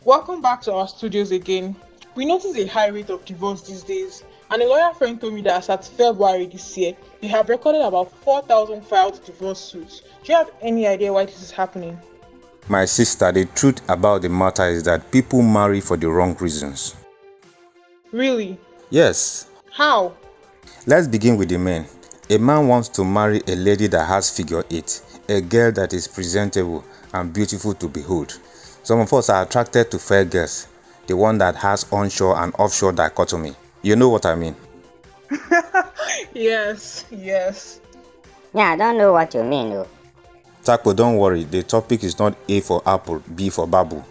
Welcome back to our studios again. We notice a high rate of divorce these days, and a lawyer friend told me that as at February this year, they have recorded about 4,000 filed divorce suits. Do you have any idea why this is happening? My sister, the truth about the matter is that people marry for the wrong reasons. Really? Yes. How? Let's begin with the men. A man wants to marry a lady that has figure 8, a girl that is presentable and beautiful to behold. Some of us are attracted to fair girls, the one that has onshore and offshore dichotomy. You know what I mean? Yes. Yeah, I don't know what you mean though. Takpo, don't worry, the topic is not A for apple, B for babu.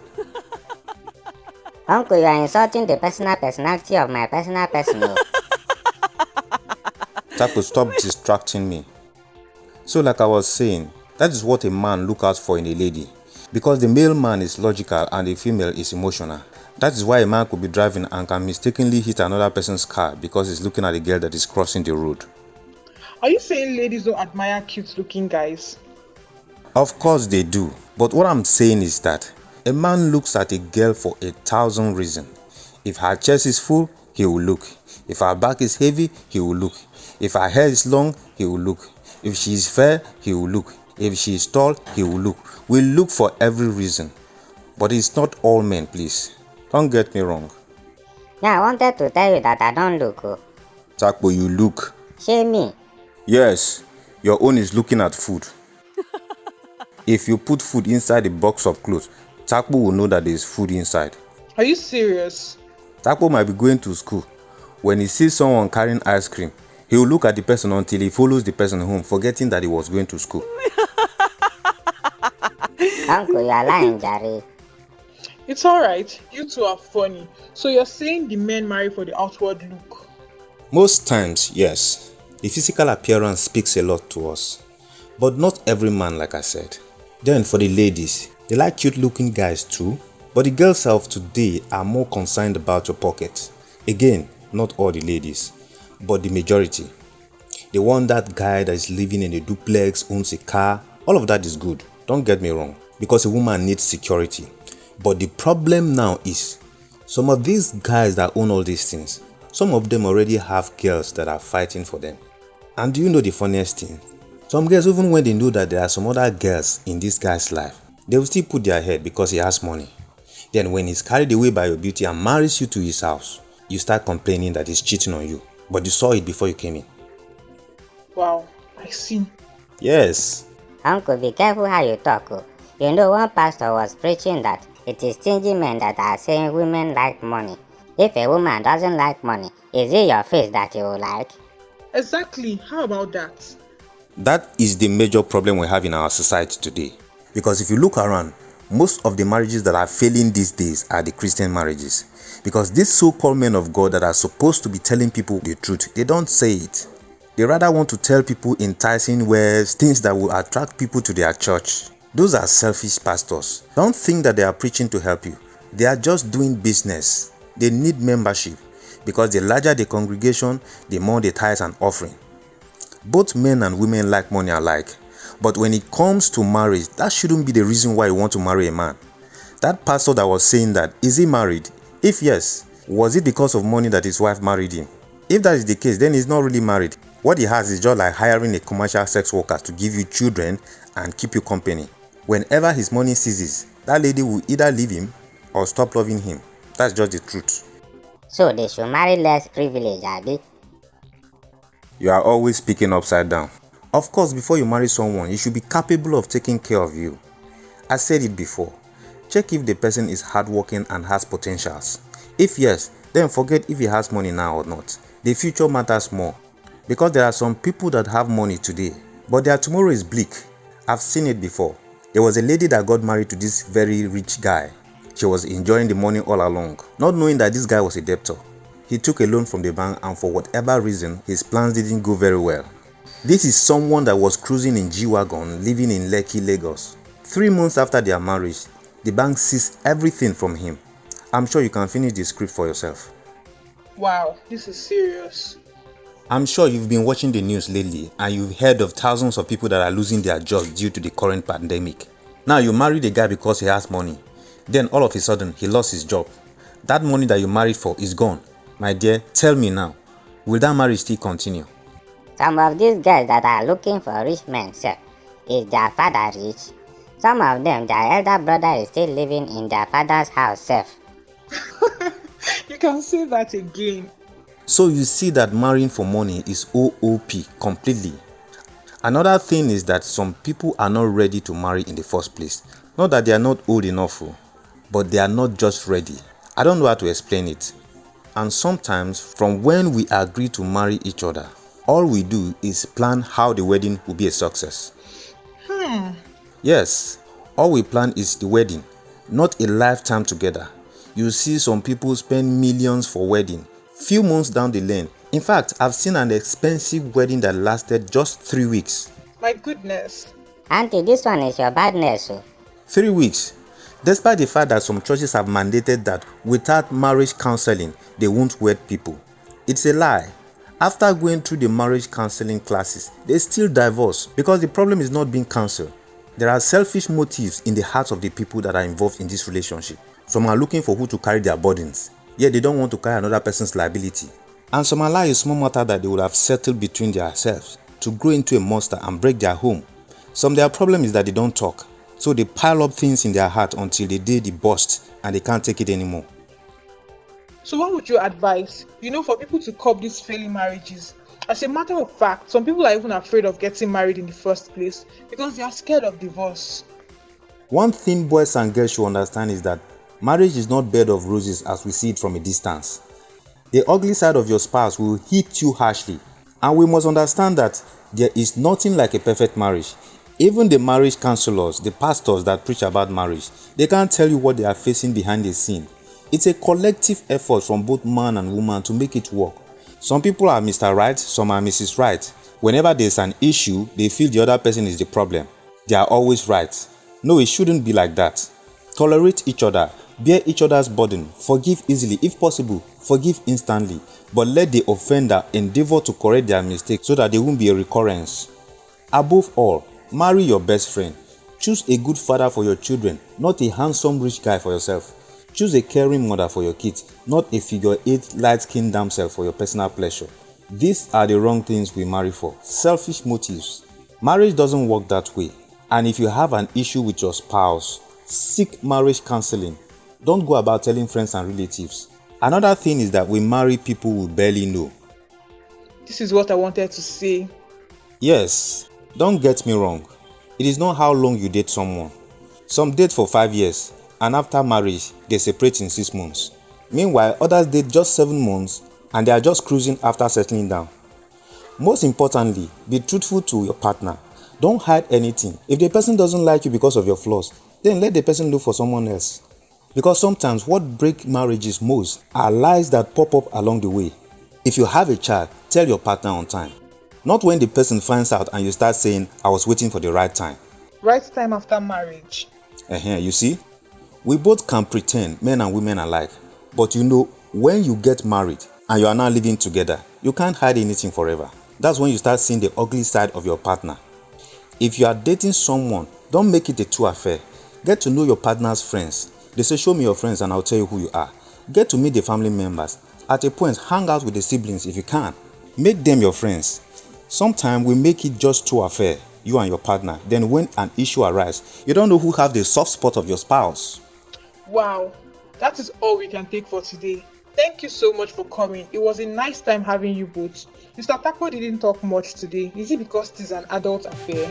Uncle, you are insulting the personality of my personal person. Takpo, stop distracting me. So like I was saying, that is what a man looks out for in a lady. Because the male man is logical and the female is emotional. That is why a man could be driving and can mistakenly hit another person's car because he's looking at a girl that is crossing the road. Are you saying ladies don't admire cute looking guys? Of course they do, but what I'm saying is that a man looks at a girl for 1,000 reasons. If her chest is full, he will look. If her back is heavy, he will look. If her hair is long, he will look. If she is fair, he will look. If she is tall, he will look. We look for every reason. But it's not all men, please. Don't get me wrong. Yeah, I wanted to tell you that I don't look. Takpo, you look. Shame me. Yes, your own is looking at food. If you put food inside a box of clothes, Takpo will know that there is food inside. Are you serious? Takpo might be going to school. When he sees someone carrying ice cream, he will look at the person until he follows the person home, forgetting that he was going to school. Uncle, you are lying, Jerry. It's alright, you two are funny. So you're saying the men marry for the outward look? Most times, yes. The physical appearance speaks a lot to us. But not every man, like I said. Then for the ladies, they like cute looking guys too. But the girls of today are more concerned about your pocket. Again, not all the ladies, but the majority. They want that guy that is living in a duplex, owns a car. All of that is good, don't get me wrong, because a woman needs security. But the problem now is, some of these guys that own all these things, some of them already have girls that are fighting for them. And do you know the funniest thing? Some girls, even when they know that there are some other girls in this guy's life, they will still put their head because he has money. Then when he's carried away by your beauty and marries you to his house, you start complaining that he's cheating on you. But you saw it before you came in. Wow, I see. Yes. Uncle, be careful how you talk. You know, one pastor was preaching that it is stingy men that are saying women like money. If a woman doesn't like money, is it your face that you like? Exactly, how about that? That is the major problem we have in our society today. Because if you look around, most of the marriages that are failing these days are the Christian marriages. Because these so-called men of God that are supposed to be telling people the truth, they don't say it. They rather want to tell people enticing words, things that will attract people to their church. Those are selfish pastors. Don't think that they are preaching to help you. They are just doing business. They need membership. Because the larger the congregation, the more the tithes and offering. Both men and women like money alike. But when it comes to marriage, that shouldn't be the reason why you want to marry a man. That pastor that was saying that, is he married? If yes, was it because of money that his wife married him? If that is the case, then he's not really married. What he has is just like hiring a commercial sex worker to give you children and keep you company. Whenever his money ceases, that lady will either leave him or stop loving him. That's just the truth. So they should marry less privilege, Abby. You are always speaking upside down. Of course, before you marry someone, you should be capable of taking care of you. I said it before. Check if the person is hardworking and has potentials. If yes, then forget if he has money now or not. The future matters more. Because there are some people that have money today, but their tomorrow is bleak. I've seen it before. There was a lady that got married to this very rich guy. She was enjoying the money all along, not knowing that this guy was a debtor. He took a loan from the bank and for whatever reason, his plans didn't go very well. This is someone that was cruising in G-Wagon, living in Lekki, Lagos. 3 months after their marriage, the bank seized everything from him. I'm sure you can finish the script for yourself. Wow, this is serious. I'm sure you've been watching the news lately and you've heard of thousands of people that are losing their jobs due to the current pandemic. Now you marry the guy because he has money. Then all of a sudden, he lost his job. That money that you married for is gone. My dear, tell me now, will that marriage still continue? Some of these girls that are looking for rich men, sir, is their father rich? Some of them, their elder brother is still living in their father's house, sir. You can say that again. So you see that marrying for money is OOP completely. Another thing is that some people are not ready to marry in the first place. Not that they are not old enough, but they are not just ready. I don't know how to explain it. And sometimes from when we agree to marry each other, all we do is plan how the wedding will be a success. Yes, all we plan is the wedding, not a lifetime together. You see some people spend millions for wedding, few months down the lane. In fact, I've seen an expensive wedding that lasted just 3 weeks. My goodness. Auntie, this one is your badness. 3 weeks. Despite the fact that some churches have mandated that without marriage counseling, they won't wed people. It's a lie. After going through the marriage counseling classes, they still divorce because the problem is not being counseled. There are selfish motives in the hearts of the people that are involved in this relationship. Some are looking for who to carry their burdens, yet they don't want to carry another person's liability. And some allow a small matter that they would have settled between themselves to grow into a monster and break their home. Some their problem is that they don't talk, so they pile up things in their heart until the day they burst and they can't take it anymore. So what would you advise, for people to curb these failing marriages? As a matter of fact, some people are even afraid of getting married in the first place because they are scared of divorce. One thing boys and girls should understand is that marriage is not bed of roses as we see it from a distance. The ugly side of your spouse will hit you harshly, and we must understand that there is nothing like a perfect marriage. Even the marriage counselors, the pastors that preach about marriage, they can't tell you what they are facing behind the scene. It's a collective effort from both man and woman to make it work. Some people are Mr. Right, some are Mrs. Right. Whenever there's an issue, they feel the other person is the problem. They are always right. No, it shouldn't be like that. Tolerate each other, bear each other's burden, forgive easily, if possible, forgive instantly, but let the offender endeavor to correct their mistake so that there won't be a recurrence. Above all, marry your best friend. Choose a good father for your children, not a handsome rich guy for yourself. Choose a caring mother for your kids, not a figure-8 light-skinned damsel for your personal pleasure. These are the wrong things we marry for, selfish motives. Marriage doesn't work that way, and if you have an issue with your spouse, seek marriage counseling. Don't go about telling friends and relatives. Another thing is that we marry people we barely know. This is what I wanted to say. Yes, don't get me wrong. It is not how long you date someone. Some date for 5 years, and after marriage, they separate in 6 months. Meanwhile, others date just 7 months, and they are just cruising after settling down. Most importantly, be truthful to your partner. Don't hide anything. If the person doesn't like you because of your flaws, then let the person look for someone else. Because sometimes what breaks marriages most are lies that pop up along the way. If you have a child, tell your partner on time. Not when the person finds out and you start saying, I was waiting for the right time. Right time after marriage. You see? We both can pretend, men and women alike. But when you get married and you are now living together, you can't hide anything forever. That's when you start seeing the ugly side of your partner. If you are dating someone, don't make it a true affair. Get to know your partner's friends. They say, show me your friends and I'll tell you who you are. Get to meet the family members. At a point, hang out with the siblings if you can. Make them your friends. Sometimes we make it just true affair, you and your partner. Then when an issue arises, you don't know who have the soft spot of your spouse. Wow, that is all we can take for today. Thank you so much for coming. It was a nice time having you both. Mr. Takpo didn't talk much today. Is it because it is an adult affair?